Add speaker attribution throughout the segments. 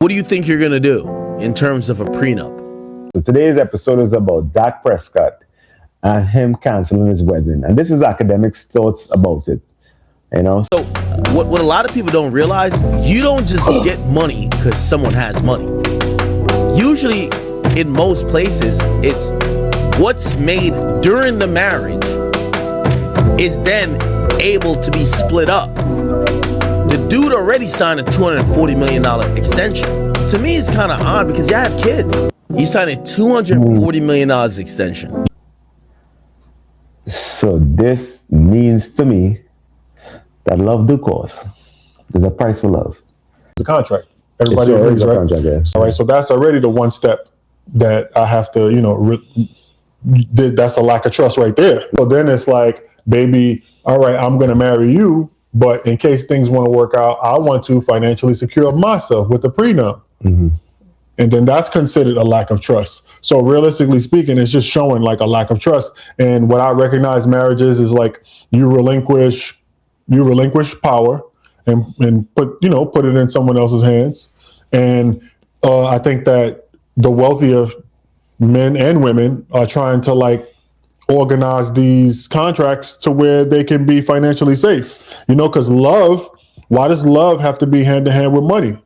Speaker 1: What do you think you're going to do in terms of a prenup?
Speaker 2: So today's episode is about Dak Prescott and him canceling his wedding. And this is academics' thoughts about it. You know?
Speaker 1: So what a lot of people don't realize, you don't just get money because someone has money. Usually, in most places, it's what's made during the marriage is then able to be split up. The dude already signed a $240 million extension. To me, it's kind of odd because you have kids. He signed a $240 million extension.
Speaker 2: So this means to me that love do cost. There's a price for love.
Speaker 3: The contract. Everybody agrees, right?
Speaker 2: Contract, yeah.
Speaker 3: All right, so that's already the one step that I have to, that's a lack of trust right there. So then it's like, baby, all right, I'm going to marry you, but in case things want to work out, I want to financially secure myself with the prenup.
Speaker 2: Mm-hmm.
Speaker 3: And then that's considered a lack of trust. So realistically speaking, it's just showing like a lack of trust. And what I recognize marriages is like you relinquish power and put it in someone else's hands. And I think that the wealthier men and women are trying to like organize these contracts to where they can be financially safe, because why does love have to be hand to hand with money?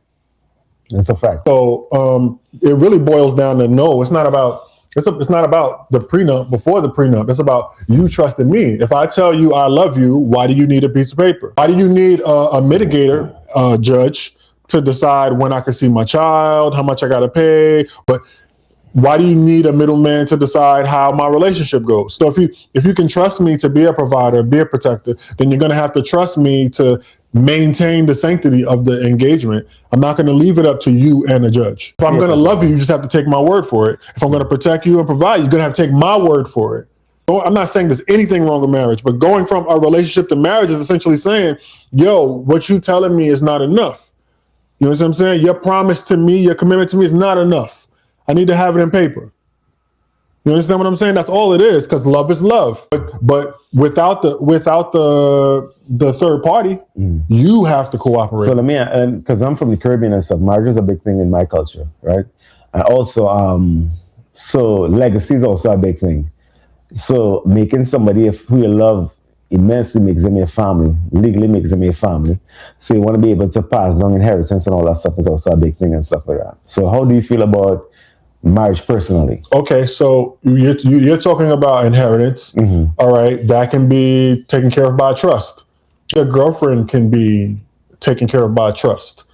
Speaker 2: That's a fact.
Speaker 3: So it really boils down to no, it's not about the prenup before the prenup. It's about you trusting me. If I tell you I love you, why do you need a piece of paper? Why do you need a mitigator judge to decide when I can see my child, how much I got to pay? But why do you need a middleman to decide how my relationship goes? So if you can trust me to be a provider, be a protector, then you're going to have to trust me to maintain the sanctity of the engagement. I'm not going to leave it up to you and a judge. If I'm going to love you, you just have to take my word for it. If I'm going to protect you and provide, you're going to have to take my word for it. I'm not saying there's anything wrong with marriage, but going from a relationship to marriage is essentially saying, what you telling me is not enough. You know what I'm saying? Your promise to me, your commitment to me is not enough. I need to have it in paper. You understand what I'm saying? That's all it is, because love is love. But without the third party, you have to cooperate.
Speaker 2: So let me, because I'm from the Caribbean and stuff, marriage is a big thing in my culture, right? And also, so legacy is also a big thing. So making somebody who you love immensely makes them your family, legally makes them your family. So you want to be able to pass down inheritance and all that stuff is also a big thing and stuff like that. So how do you feel about marriage personally?
Speaker 3: Okay, so you're talking about inheritance. Mm-hmm. All right, that can be taken care of by trust. Your girlfriend can be taken care of by trust.